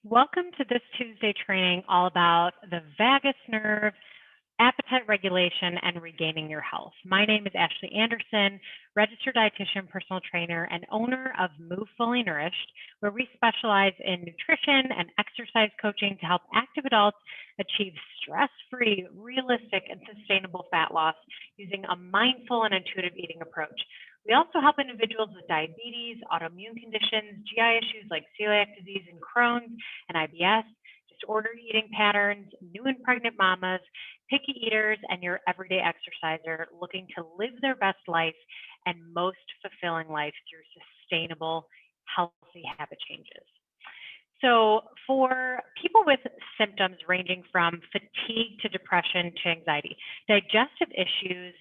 Welcome to this Tuesday training all about the vagus nerve, appetite regulation, and regaining your health. My name is Ashley Anderson, registered dietitian, personal trainer, and owner of Move Fully Nourished, where we specialize in nutrition and exercise coaching to help active adults achieve stress-free, realistic, and sustainable fat loss using a mindful and intuitive eating approach. We also help individuals with diabetes, autoimmune conditions, GI issues like celiac disease and Crohn's and IBS, disordered eating patterns, new and pregnant mamas, picky eaters, and your everyday exerciser looking to live their best life and most fulfilling life through sustainable, healthy habit changes. So for people with symptoms ranging from fatigue to depression to anxiety, digestive issues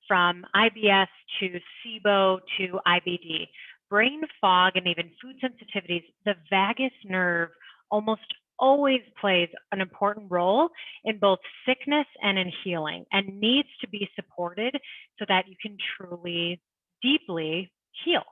from IBS to SIBO to IBD, brain fog, and even food sensitivities, the vagus nerve almost always plays an important role in both sickness and in healing and needs to be supported so that you can truly, deeply heal.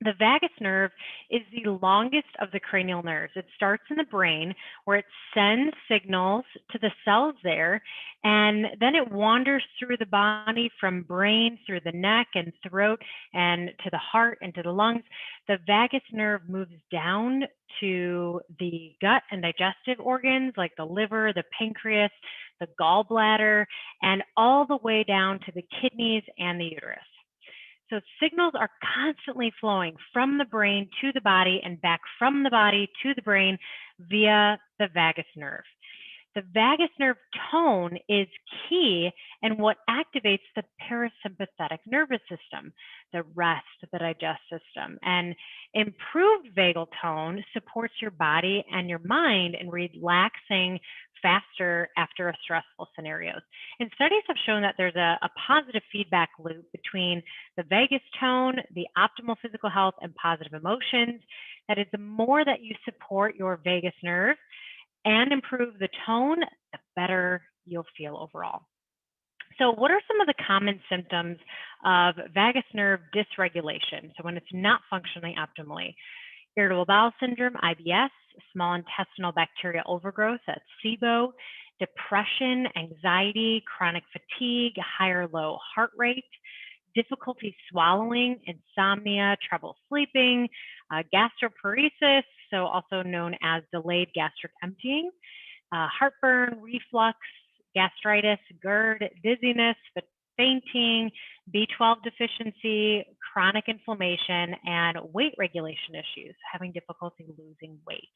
The vagus nerve is the longest of the cranial nerves. It starts in the brain where it sends signals to the cells there, and then it wanders through the body from brain through the neck and throat and to the heart and to the lungs. The vagus nerve moves down to the gut and digestive organs like the liver, the pancreas, the gallbladder, and all the way down to the kidneys and the uterus. So signals are constantly flowing from the brain to the body and back from the body to the brain via the vagus nerve. The vagus nerve tone is key in what activates the parasympathetic nervous system, the rest, the digest system. And improved vagal tone supports your body and your mind in relaxing faster after stressful scenarios. And studies have shown that there's a positive feedback loop between the vagus tone, the optimal physical health, and positive emotions. That is, the more that you support your vagus nerve and improve the tone, the better you'll feel overall. So what are some of the common symptoms of vagus nerve dysregulation? So when it's not functioning optimally: irritable bowel syndrome, IBS, small intestinal bacterial overgrowth, that's SIBO, depression, anxiety, chronic fatigue, high or low heart rate, difficulty swallowing, insomnia, trouble sleeping, gastroparesis, so also known as delayed gastric emptying, heartburn, reflux, gastritis, GERD, dizziness, fainting, B12 deficiency, chronic inflammation, and weight regulation issues, having difficulty losing weight.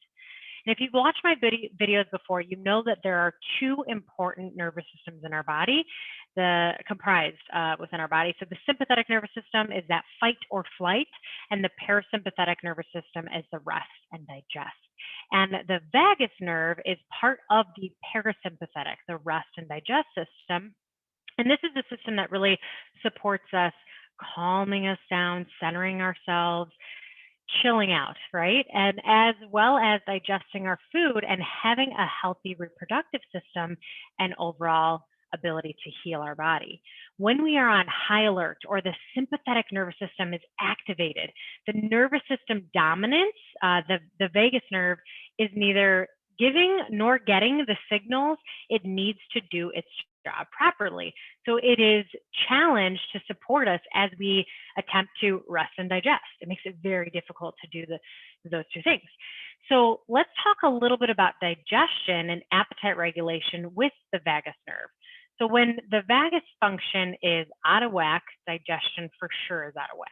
And if you've watched my videos before, you know that there are two important nervous systems in our body, comprised within our body. So the sympathetic nervous system is that fight or flight, and the parasympathetic nervous system is the rest and digest. And the vagus nerve is part of the parasympathetic, the rest and digest system. And this is the system that really supports us, calming us down, centering ourselves, chilling out, right? And as well as digesting our food and having a healthy reproductive system and overall ability to heal our body. When we are on high alert or the sympathetic nervous system is activated, the nervous system dominance, the vagus nerve, is neither giving nor getting the signals it needs to do its job properly. So it is challenged to support us as we attempt to rest and digest. It makes it very difficult to do those two things. So let's talk a little bit about digestion and appetite regulation with the vagus nerve. So when the vagus function is out of whack, digestion for sure is out of whack.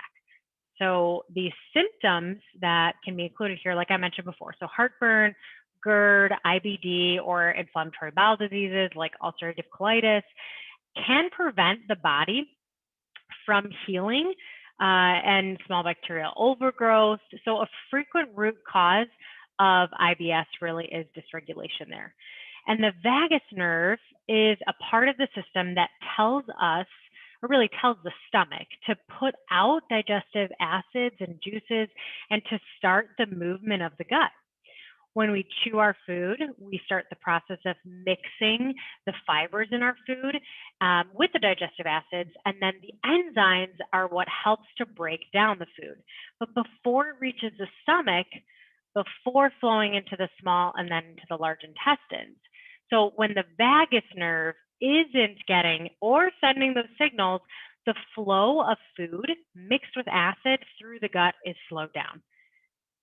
So the symptoms that can be included here, like I mentioned before, so heartburn, GERD, IBD, or inflammatory bowel diseases like ulcerative colitis can prevent the body from healing and small bacterial overgrowth. So a frequent root cause of IBS really is dysregulation there. And the vagus nerve is a part of the system that tells us, or really tells the stomach, to put out digestive acids and juices and to start the movement of the gut. When we chew our food, we start the process of mixing the fibers in our food with the digestive acids, and then the enzymes are what helps to break down the food. But before it reaches the stomach, before flowing into the small and then into the large intestines. So when the vagus nerve isn't getting or sending those signals, the flow of food mixed with acid through the gut is slowed down.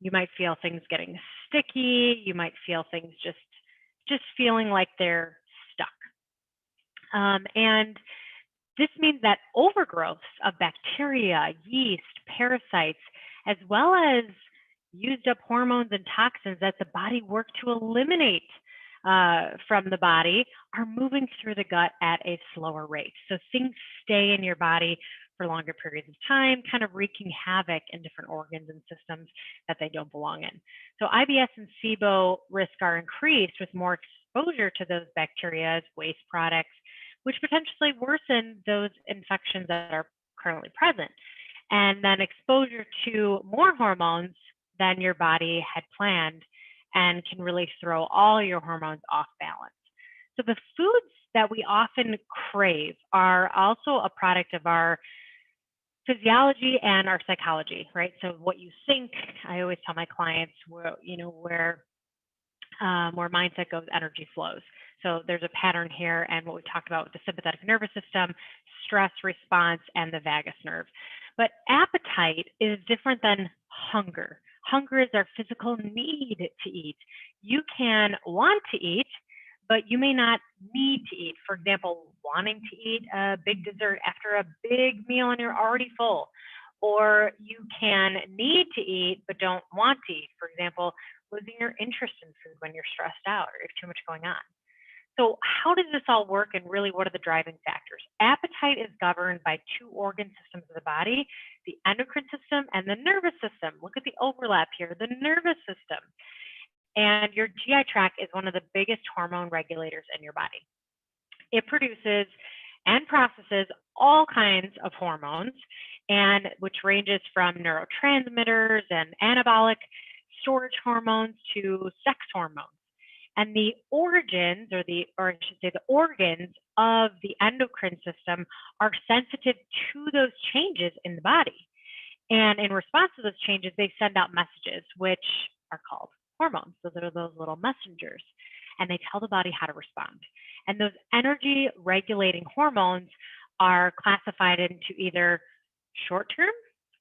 You might feel things getting sticky. You might feel things just feeling like they're stuck. And this means that overgrowths of bacteria, yeast, parasites, as well as used up hormones and toxins that the body worked to eliminate from the body are moving through the gut at a slower rate. So things stay in your body for longer periods of time, kind of wreaking havoc in different organs and systems that they don't belong in. So IBS and SIBO risk are increased with more exposure to those bacteria, waste products, which potentially worsen those infections that are currently present. And then exposure to more hormones than your body had planned and can really throw all your hormones off balance. So the foods that we often crave are also a product of our physiology and our psychology, right? So what you think, I always tell my clients, where mindset goes, energy flows. So there's a pattern here, and what we talked about with the sympathetic nervous system, stress response, and the vagus nerve. But appetite is different than hunger. Hunger is our physical need to eat. You can want to eat, but you may not need to eat. For example, wanting to eat a big dessert after a big meal and you're already full. Or you can need to eat, but don't want to eat. For example, losing your interest in food when you're stressed out or you have too much going on. So how does this all work, and really what are the driving factors? Appetite is governed by two organ systems of the body, the endocrine system and the nervous system. Look at the overlap here, the nervous system. And your GI tract is one of the biggest hormone regulators in your body. It produces and processes all kinds of hormones, and which ranges from neurotransmitters and anabolic storage hormones to sex hormones. And the origins, or I should say the organs of the endocrine system are sensitive to those changes in the body. And in response to those changes, they send out messages, which are called hormones. Those are those little messengers. And they tell the body how to respond. And those energy regulating hormones are classified into either short-term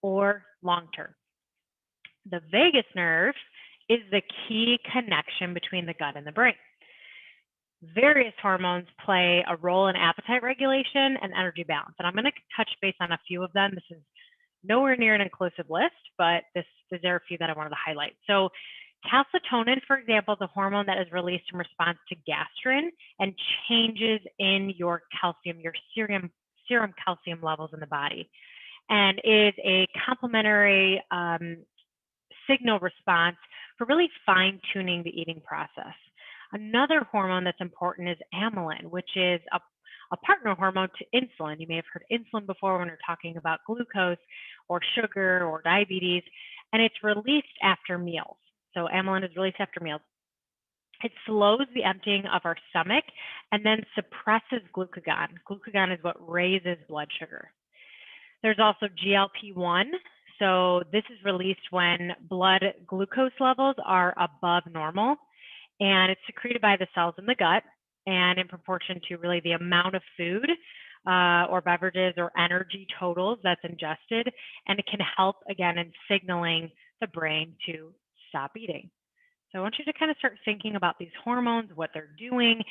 or long-term. The vagus nerve is the key connection between the gut and the brain. Various hormones play a role in appetite regulation and energy balance. And I'm going to touch base on a few of them. This is nowhere near an inclusive list, but there are a few that I wanted to highlight. So calcitonin, for example, is a hormone that is released in response to gastrin and changes in your calcium, your serum calcium levels in the body, and is a complementary signal response for really fine-tuning the eating process. Another hormone that's important is amylin, which is a partner hormone to insulin. You may have heard insulin before when we're talking about glucose or sugar or diabetes, and it's released after meals. So amylin is released after meals. It slows the emptying of our stomach and then suppresses glucagon. Glucagon is what raises blood sugar. There's also GLP-1. So this is released when blood glucose levels are above normal, and it's secreted by the cells in the gut and in proportion to really the amount of food or beverages or energy totals that's ingested, and it can help, again, in signaling the brain to stop eating. So I want you to kind of start thinking about these hormones, what they're doing,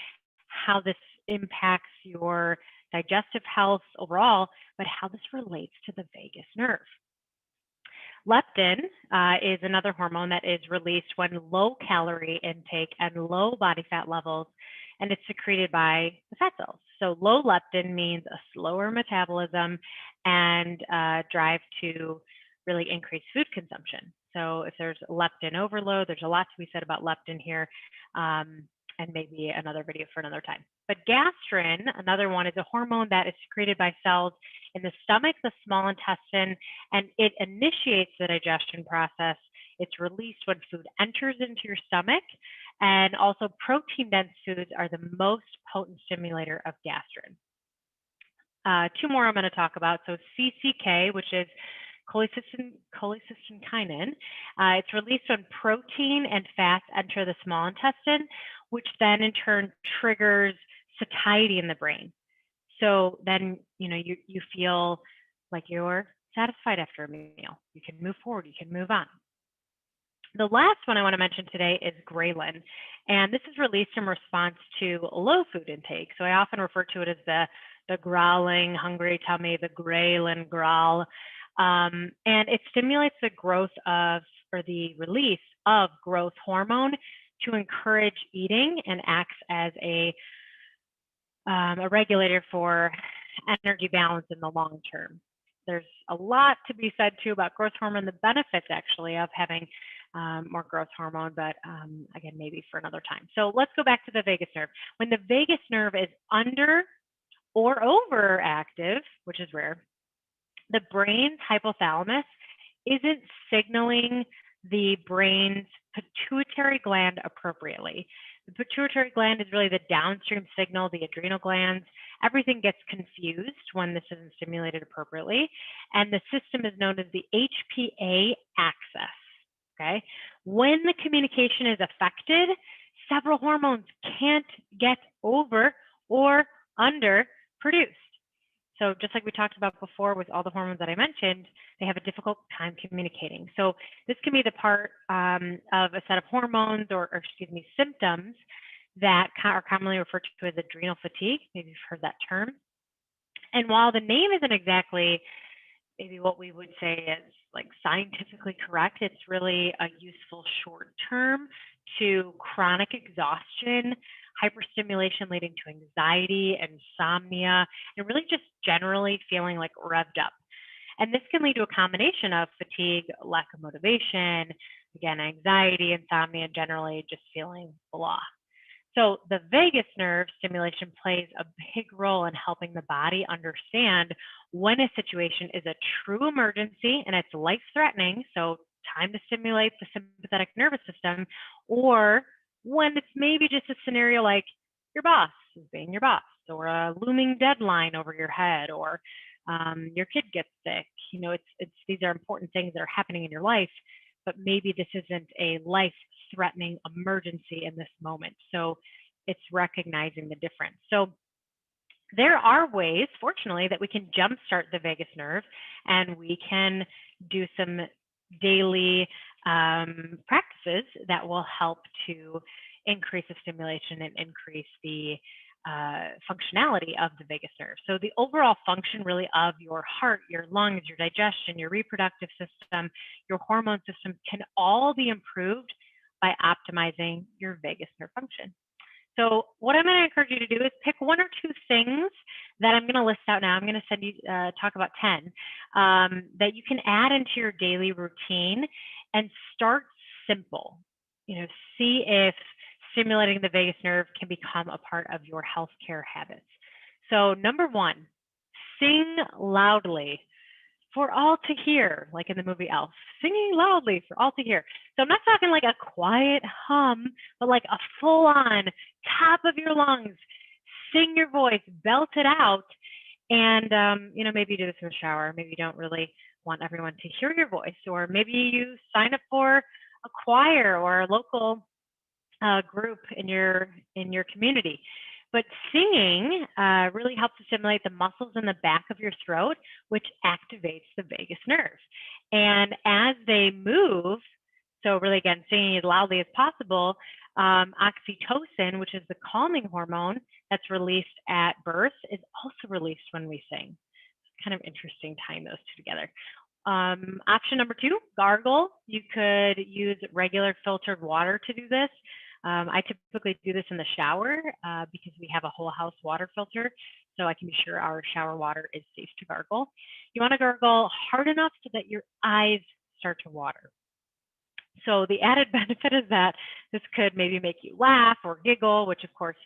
how this impacts your digestive health overall, but how this relates to the vagus nerve. Leptin is another hormone that is released when low calorie intake and low body fat levels, and it's secreted by the fat cells. So low leptin means a slower metabolism and drive to really increase food consumption. So if there's leptin overload, there's a lot to be said about leptin here, and maybe another video for another time. But gastrin, another one, is a hormone that is secreted by cells in the stomach, the small intestine, and it initiates the digestion process. It's released when food enters into your stomach, and also protein-dense foods are the most potent stimulator of gastrin. Two more I'm going to talk about. So CCK, which is cholecystokinin. It's released when protein and fats enter the small intestine, which then in turn triggers satiety in the brain. So then, you feel like you're satisfied after a meal. You can move forward, you can move on. The last one I want to mention today is Graylin, and this is released in response to low food intake. So I often refer to it as the growling, hungry tummy, the Graylin growl, and it stimulates the growth of, or the release of, growth hormone to encourage eating and acts as a regulator for energy balance in the long term. There's a lot to be said too about growth hormone, the benefits actually of having more growth hormone, but again, maybe for another time. So let's go back to the vagus nerve. When the vagus nerve is under or overactive, which is rare, the brain's hypothalamus isn't signaling the brain's pituitary gland appropriately. The pituitary gland is really the downstream signal, the adrenal glands. Everything gets confused when this isn't stimulated appropriately. And the system is known as the HPA axis. Okay. When the communication is affected, several hormones can't get over or under produced. So just like we talked about before with all the hormones that I mentioned, they have a difficult time communicating. So this can be the part of a set of hormones or symptoms that are commonly referred to as adrenal fatigue. Maybe you've heard that term. And while the name isn't exactly maybe what we would say is like scientifically correct, it's really a useful short term to chronic exhaustion, hyperstimulation leading to anxiety, insomnia, and really just generally feeling like revved up. And this can lead to a combination of fatigue, lack of motivation, again, anxiety, insomnia, generally just feeling blah. So the vagus nerve stimulation plays a big role in helping the body understand when a situation is a true emergency and it's life-threatening, so time to stimulate the sympathetic nervous system, or when it's maybe just a scenario like your boss is being your boss, or a looming deadline over your head, or your kid gets sick. These are important things that are happening in your life, but maybe this isn't a life-threatening emergency in this moment. So it's recognizing the difference. So there are ways, fortunately, that we can jumpstart the vagus nerve, and we can do some daily practices that will help to increase the stimulation and increase the functionality of the vagus nerve. So the overall function really of your heart, your lungs, your digestion, your reproductive system, your hormone system can all be improved by optimizing your vagus nerve function. So what I'm going to encourage you to do is pick one or two things that I'm going to list out now. I'm going to send you talk about 10 that you can add into your daily routine and start simple. See if stimulating the vagus nerve can become a part of your healthcare habits. So number one, sing loudly for all to hear, like in the movie Elf, singing loudly for all to hear. So I'm not talking like a quiet hum, but like a full-on top of your lungs, sing your voice, belt it out. And, maybe do this in the shower. Maybe you don't really want everyone to hear your voice, or maybe you sign up for a choir or a local group in your community. But singing really helps to stimulate the muscles in the back of your throat, which activates the vagus nerve. And as they move, so really again, singing as loudly as possible, oxytocin, which is the calming hormone that's released at birth, is also released when we sing. It's kind of interesting tying those two together. Option number 2, gargle. You could use regular filtered water to do this. I typically do this in the shower because we have a whole house water filter, so I can be sure our shower water is safe to gargle. You want to gargle hard enough so that your eyes start to water. So the added benefit is that this could maybe make you laugh or giggle, which of course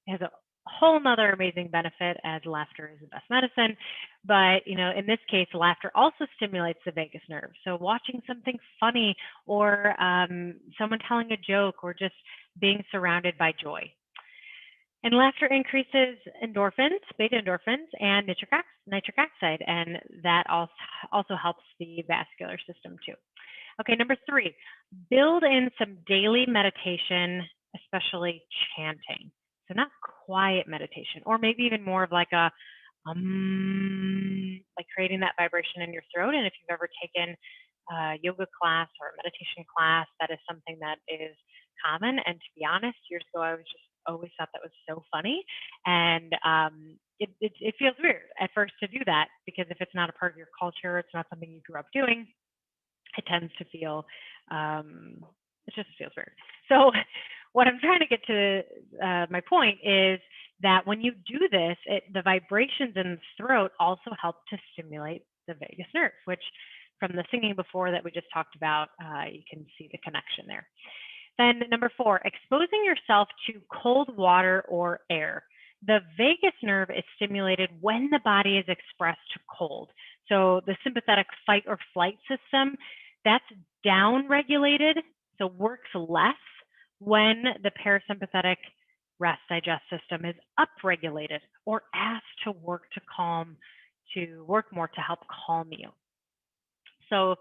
has a whole nother amazing benefit, as laughter is the best medicine. But, in this case, laughter also stimulates the vagus nerve. So watching something funny, or someone telling a joke, or just being surrounded by joy. And laughter increases endorphins, beta endorphins, and nitric oxide, and that also helps the vascular system too. Okay, number 3, build in some daily meditation, especially chanting. So not quiet meditation, or maybe even more of like a like creating that vibration in your throat. And if you've ever taken a yoga class or a meditation class, that is something that is common. And to be honest, years ago, I was just always thought that was so funny. And it feels weird at first to do that, because if it's not a part of your culture, it's not something you grew up doing, it tends to feel, it just feels weird. So what I'm trying to get to, my point is that when you do this, the vibrations in the throat also help to stimulate the vagus nerve, which from the singing before that we just talked about, you can see the connection there. Then number 4, exposing yourself to cold water or air. The vagus nerve is stimulated when the body is expressed to cold. So the sympathetic fight or flight system, that's down-regulated, so works less when the parasympathetic rest digest system is up-regulated or asked to work more to help calm you. So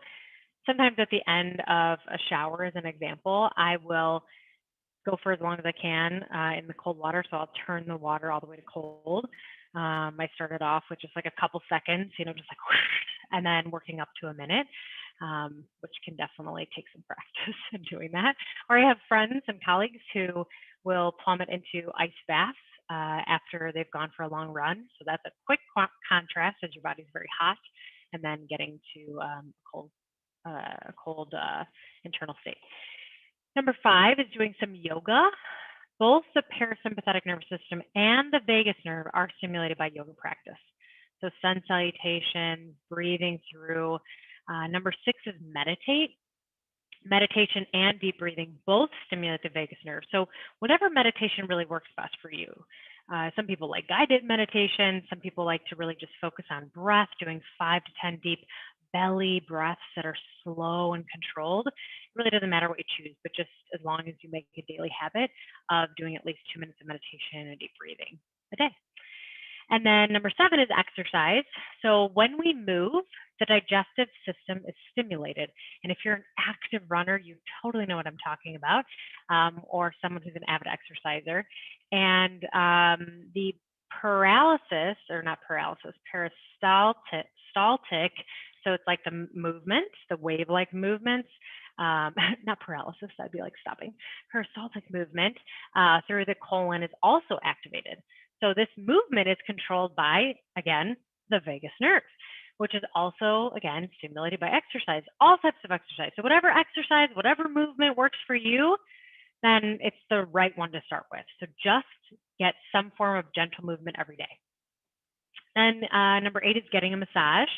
sometimes at the end of a shower, as an example, I will go for as long as I can in the cold water. So I'll turn the water all the way to cold. I started off with just like a couple seconds, just like whoosh, and then working up to a minute, which can definitely take some practice in doing that. Or I have friends and colleagues who will plummet into ice baths after they've gone for a long run. So that's a quick contrast as your body's very hot, and then getting to a cold internal state. Number 5 is doing some yoga. Both the parasympathetic nervous system and the vagus nerve are stimulated by yoga practice. So sun salutation, breathing through. Number 6 is meditate. Meditation and deep breathing both stimulate the vagus nerve. So whatever meditation really works best for you. Some people like guided meditation. Some people like to really just focus on breath, doing 5 to 10 deep belly breaths that are slow and controlled. It really doesn't matter what you choose, but just as long as you make a daily habit of doing at least 2 minutes of meditation and deep breathing a day. And then number 7 is exercise. So when we move, the digestive system is stimulated. And if you're an active runner, you totally know what I'm talking about, or someone who's an avid exerciser. And the peristaltic, so it's like the movements, the wave-like movements, not paralysis, that'd be like stopping. Peristaltic movement through the colon is also activated. So this movement is controlled by, again, the vagus nerve, which is also, again, stimulated by exercise, all types of exercise. So whatever exercise, whatever movement works for you, then it's the right one to start with. So just get some form of gentle movement every day. And number 8 is getting a massage.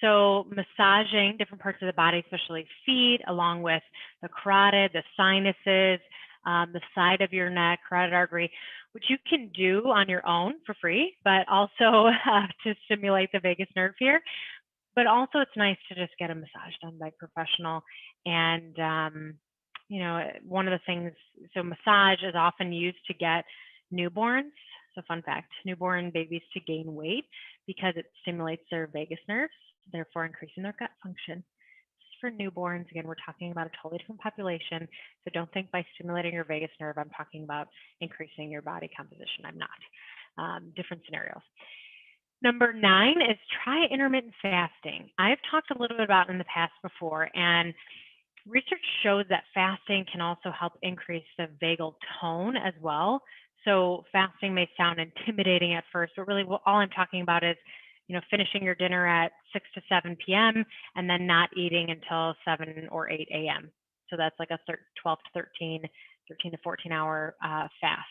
So massaging different parts of the body, especially feet, along with the carotid, the sinuses, the side of your neck, carotid artery, which you can do on your own for free, but also to stimulate the vagus nerve here. But also it's nice to just get a massage done by a professional. And, one of the things, so massage is often used to get newborns. So fun fact, newborn babies to gain weight because it stimulates their vagus nerves, therefore increasing their gut function. For newborns, again, we're talking about a totally different population. So don't think by stimulating your vagus nerve, I'm talking about increasing your body composition. I'm not. Different scenarios. Number 9 is try intermittent fasting. I've talked a little bit about it in the past before, and research shows that fasting can also help increase the vagal tone as well. So fasting may sound intimidating at first, but really all I'm talking about is finishing your dinner at 6 to 7 p.m. and then not eating until 7 or 8 a.m. So that's like a 12 to 13 to 14 hour fast.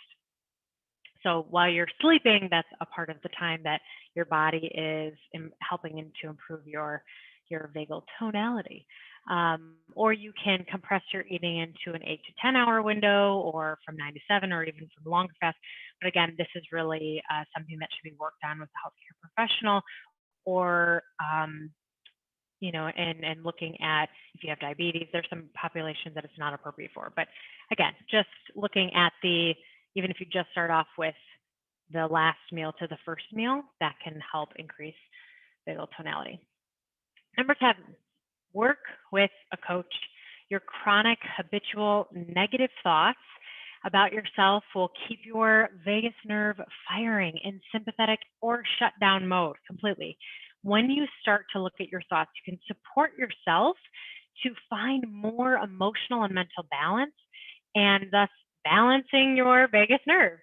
So while you're sleeping, that's a part of the time that your body is helping to improve your vagal tonality. Or you can compress your eating into an 8 to 10 hour window, or from 9 to 7, or even from longer fast. But again, this is really something that should be worked on with a healthcare professional, or and looking at if you have diabetes. There's some populations that it's not appropriate for. But again, just looking at the Even if you just start off with the last meal to the first meal, that can help increase vagal tonality. Number 7, work with a coach. Your chronic, habitual, negative thoughts about yourself will keep your vagus nerve firing in sympathetic or shutdown mode completely. When you start to look at your thoughts, you can support yourself to find more emotional and mental balance, and thus balancing your vagus nerve.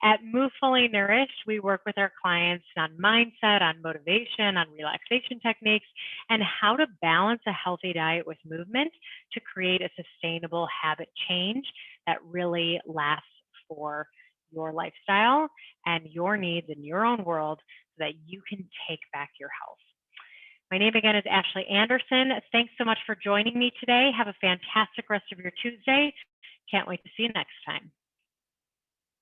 At Move Fully Nourished, we work with our clients on mindset, on motivation, on relaxation techniques, and how to balance a healthy diet with movement to create a sustainable habit change that really lasts for your lifestyle and your needs in your own world so that you can take back your health. My name again is Ashley Anderson. Thanks so much for joining me today. Have a fantastic rest of your Tuesday. Can't wait to see you next time.